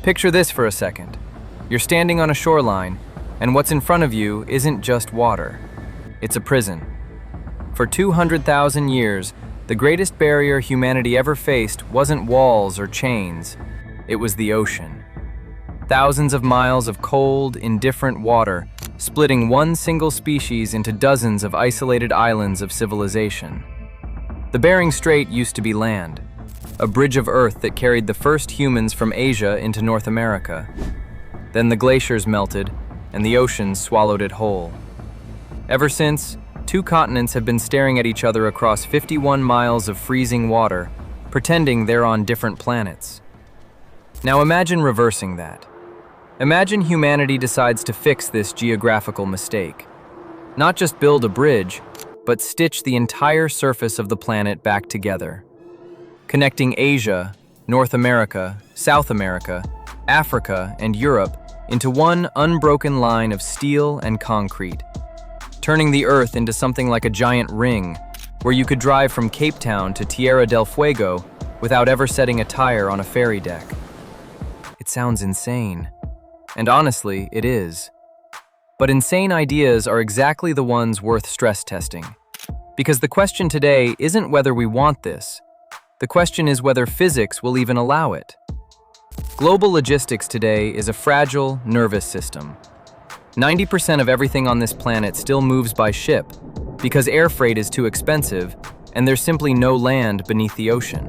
Picture this for a second. You're standing on a shoreline, and what's in front of you isn't just water. It's a prison. For 200,000 years, the greatest barrier humanity ever faced wasn't walls or chains. It was the ocean. Thousands of miles of cold, indifferent water, splitting one single species into dozens of isolated islands of civilization. The Bering Strait used to be land, a bridge of earth that carried the first humans from Asia into North America. Then the glaciers melted, and the oceans swallowed it whole. Ever since, two continents have been staring at each other across 51 miles of freezing water, pretending they're on different planets. Now imagine reversing that. Imagine humanity decides to fix this geographical mistake. Not just build a bridge, but stitch the entire surface of the planet back together. Connecting Asia, North America, South America, Africa, and Europe into one unbroken line of steel and concrete. Turning the Earth into something like a giant ring, where you could drive from Cape Town to Tierra del Fuego without ever setting a tire on a ferry deck. It sounds insane. And honestly, it is. But insane ideas are exactly the ones worth stress testing. Because the question today isn't whether we want this. The question is whether physics will even allow it. Global logistics today is a fragile, nervous system. 90% of everything on this planet still moves by ship because air freight is too expensive and there's simply no land beneath the ocean.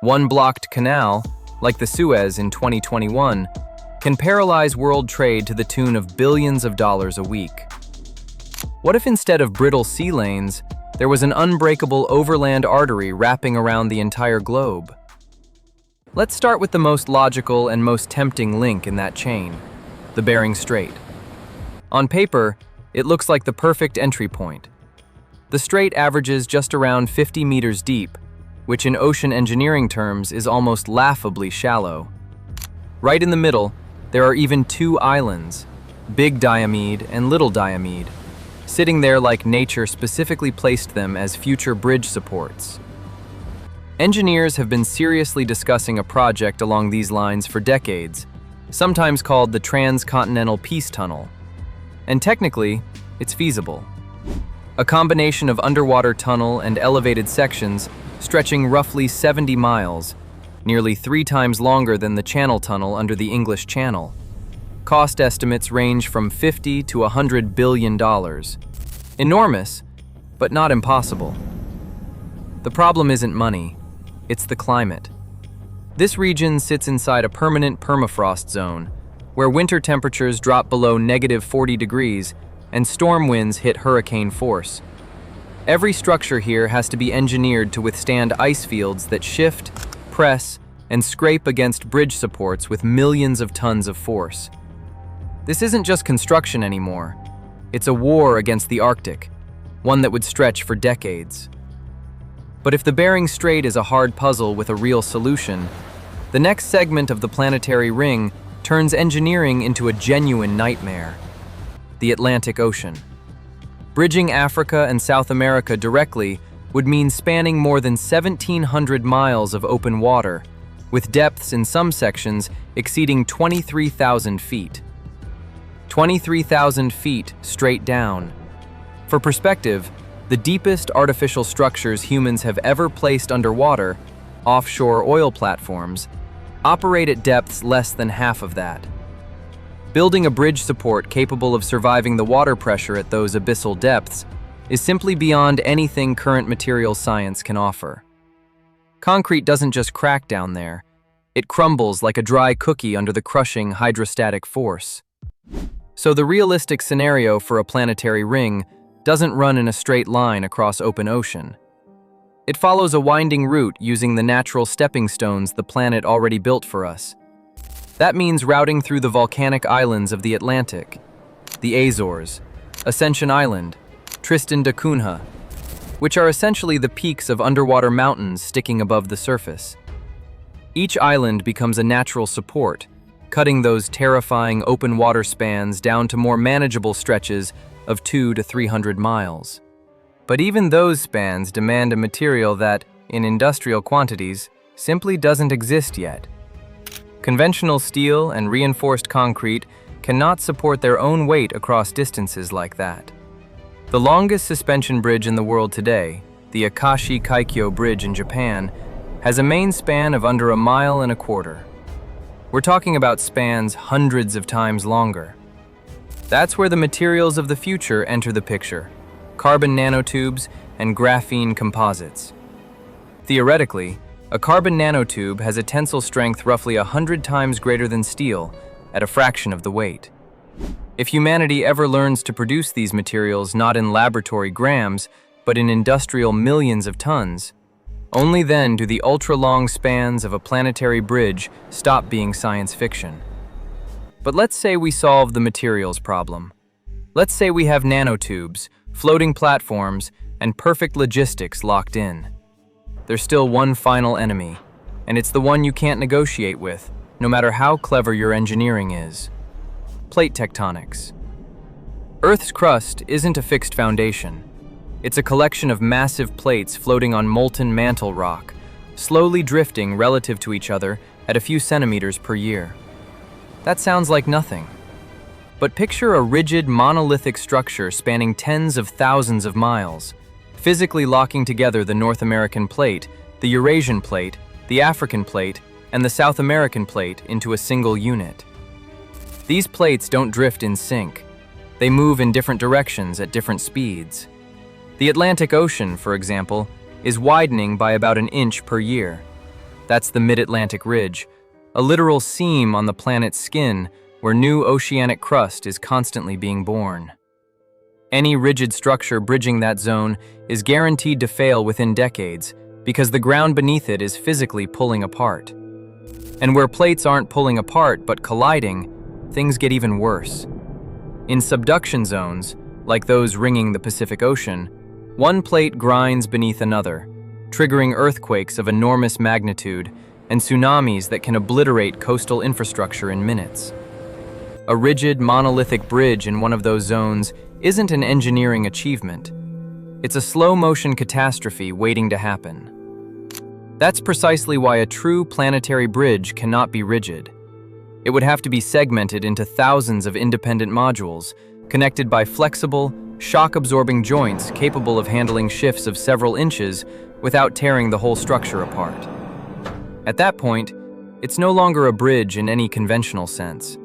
One blocked canal, like the Suez in 2021, can paralyze world trade to the tune of billions of dollars a week. What if instead of brittle sea lanes, there was an unbreakable overland artery wrapping around the entire globe? Let's start with the most logical and most tempting link in that chain, the Bering Strait. On paper, it looks like the perfect entry point. The strait averages just around 50 meters deep, which in ocean engineering terms is almost laughably shallow. Right in the middle, there are even two islands, Big Diomede and Little Diomede, sitting there like nature specifically placed them as future bridge supports. Engineers have been seriously discussing a project along these lines for decades, sometimes called the Transcontinental Peace Tunnel. And technically, it's feasible. A combination of underwater tunnel and elevated sections stretching roughly 70 miles, nearly 3 times longer than the Channel Tunnel under the English Channel. Cost estimates range from $50 to $100 billion. Enormous, but not impossible. The problem isn't money, it's the climate. This region sits inside a permanent permafrost zone, where winter temperatures drop below -40 degrees and storm winds hit hurricane force. Every structure here has to be engineered to withstand ice fields that shift, press, and scrape against bridge supports with millions of tons of force. This isn't just construction anymore. It's a war against the Arctic, one that would stretch for decades. But if the Bering Strait is a hard puzzle with a real solution, the next segment of the planetary ring turns engineering into a genuine nightmare: the Atlantic Ocean. Bridging Africa and South America directly would mean spanning more than 1,700 miles of open water, with depths in some sections exceeding 23,000 feet. 23,000 feet straight down. For perspective, the deepest artificial structures humans have ever placed underwater, offshore oil platforms, operate at depths less than half of that. Building a bridge support capable of surviving the water pressure at those abyssal depths is simply beyond anything current materials science can offer. Concrete doesn't just crack down there, it crumbles like a dry cookie under the crushing hydrostatic force. So the realistic scenario for a planetary ring doesn't run in a straight line across open ocean. It follows a winding route using the natural stepping stones the planet already built for us. That means routing through the volcanic islands of the Atlantic, the Azores, Ascension Island, Tristan da Cunha, which are essentially the peaks of underwater mountains sticking above the surface. Each island becomes a natural support, cutting those terrifying open water spans down to more manageable stretches of 200 to 300 miles. But even those spans demand a material that, in industrial quantities, simply doesn't exist yet: Conventional steel and reinforced concrete cannot support their own weight across distances like that. The longest suspension bridge in the world today, the Akashi Kaikyo Bridge in Japan, has a main span of under 1.25 miles. We're talking about spans hundreds of times longer. That's where the materials of the future enter the picture: carbon nanotubes and graphene composites. Theoretically, a carbon nanotube has a tensile strength roughly 100 times greater than steel at a fraction of the weight. If humanity ever learns to produce these materials not in laboratory grams, but in industrial millions of tons, only then do the ultra-long spans of a planetary bridge stop being science fiction. But let's say we solve the materials problem. Let's say we have nanotubes, floating platforms, and perfect logistics locked in. There's still one final enemy, and it's the one you can't negotiate with, no matter how clever your engineering is: plate tectonics. Earth's crust isn't a fixed foundation. It's a collection of massive plates floating on molten mantle rock, slowly drifting relative to each other at a few centimeters per year. That sounds like nothing. But picture a rigid, monolithic structure spanning tens of thousands of miles, physically locking together the North American plate, the Eurasian plate, the African plate, and the South American plate into a single unit. These plates don't drift in sync. They move in different directions at different speeds. The Atlantic Ocean, for example, is widening by about 1 inch per year. That's the Mid-Atlantic Ridge, a literal seam on the planet's skin where new oceanic crust is constantly being born. Any rigid structure bridging that zone is guaranteed to fail within decades because the ground beneath it is physically pulling apart. And where plates aren't pulling apart but colliding, things get even worse. In subduction zones, like those ringing the Pacific Ocean, one plate grinds beneath another, triggering earthquakes of enormous magnitude and tsunamis that can obliterate coastal infrastructure in minutes. A rigid, monolithic bridge in one of those zones isn't an engineering achievement. It's a slow-motion catastrophe waiting to happen. That's precisely why a true planetary bridge cannot be rigid. It would have to be segmented into thousands of independent modules, connected by flexible, shock-absorbing joints capable of handling shifts of several inches without tearing the whole structure apart. At that point, it's no longer a bridge in any conventional sense.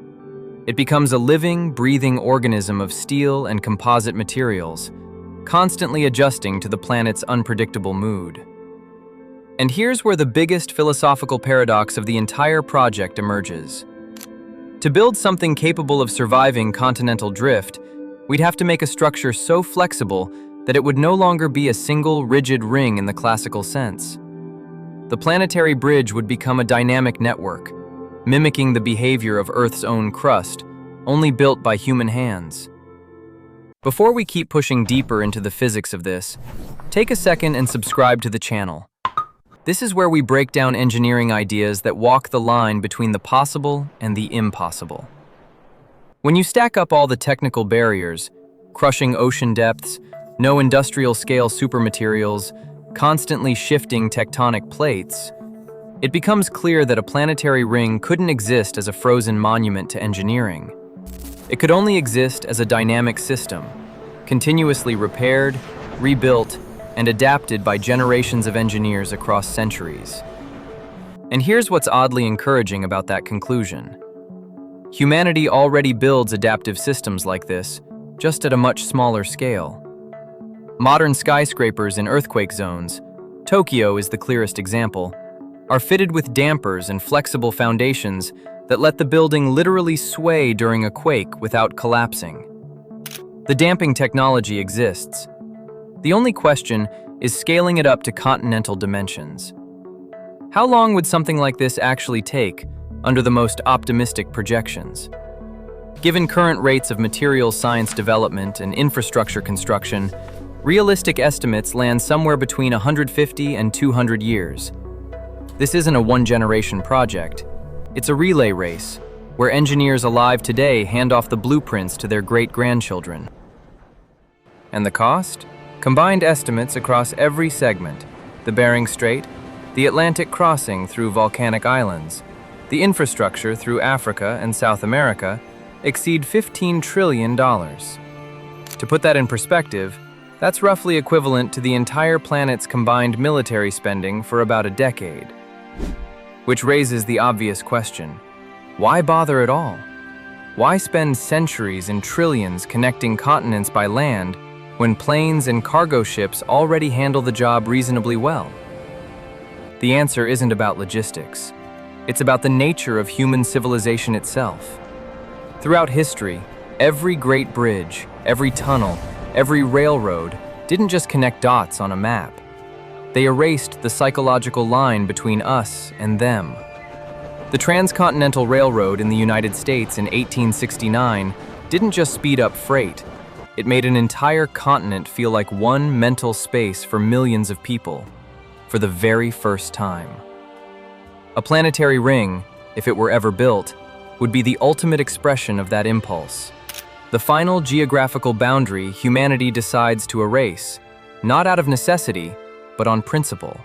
It becomes a living, breathing organism of steel and composite materials, constantly adjusting to the planet's unpredictable mood. And here's where the biggest philosophical paradox of the entire project emerges. To build something capable of surviving continental drift, we'd have to make a structure so flexible that it would no longer be a single, rigid ring in the classical sense. The planetary bridge would become a dynamic network, mimicking the behavior of Earth's own crust, only built by human hands. Before we keep pushing deeper into the physics of this, take a second and subscribe to the channel. This is where we break down engineering ideas that walk the line between the possible and the impossible. When you stack up all the technical barriers, crushing ocean depths, no industrial-scale supermaterials, constantly shifting tectonic plates, it becomes clear that a planetary ring couldn't exist as a frozen monument to engineering. It could only exist as a dynamic system, continuously repaired, rebuilt, and adapted by generations of engineers across centuries. And here's what's oddly encouraging about that conclusion. Humanity already builds adaptive systems like this, just at a much smaller scale. Modern skyscrapers in earthquake zones, Tokyo is the clearest example, are fitted with dampers and flexible foundations that let the building literally sway during a quake without collapsing. The damping technology exists. The only question is scaling it up to continental dimensions. How long would something like this actually take under the most optimistic projections? Given current rates of materials science development and infrastructure construction, realistic estimates land somewhere between 150 and 200 years. This isn't a one-generation project. It's a relay race, where engineers alive today hand off the blueprints to their great-grandchildren. And the cost? Combined estimates across every segment, the Bering Strait, the Atlantic crossing through volcanic islands, The infrastructure through Africa and South America exceed $15 trillion. To put that in perspective, that's roughly equivalent to the entire planet's combined military spending for about a decade. Which raises the obvious question: why bother at all? Why spend centuries and trillions connecting continents by land when planes and cargo ships already handle the job reasonably well? The answer isn't about logistics. It's about the nature of human civilization itself. Throughout history, every great bridge, every tunnel, every railroad didn't just connect dots on a map. They erased the psychological line between us and them. The Transcontinental Railroad in the United States in 1869 didn't just speed up freight. It made an entire continent feel like one mental space for millions of people, for the very first time. A planetary ring, if it were ever built, would be the ultimate expression of that impulse. The final geographical boundary humanity decides to erase, not out of necessity, but on principle.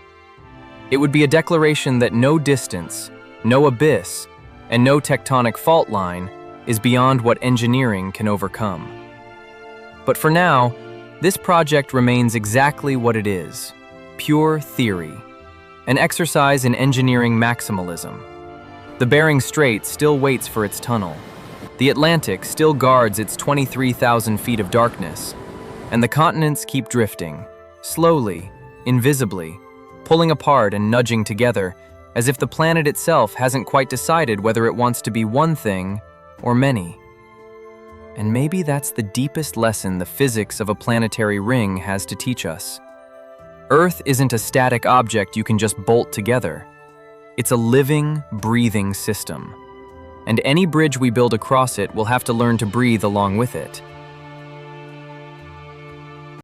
It would be a declaration that no distance, no abyss, and no tectonic fault line is beyond what engineering can overcome. But for now, this project remains exactly what it is: pure theory, an exercise in engineering maximalism. The Bering Strait still waits for its tunnel. The Atlantic still guards its 23,000 feet of darkness, and the continents keep drifting, slowly, invisibly, pulling apart and nudging together, as if the planet itself hasn't quite decided whether it wants to be one thing or many. And maybe that's the deepest lesson the physics of a planetary ring has to teach us. Earth isn't a static object you can just bolt together. It's a living, breathing system. And any bridge we build across it will have to learn to breathe along with it.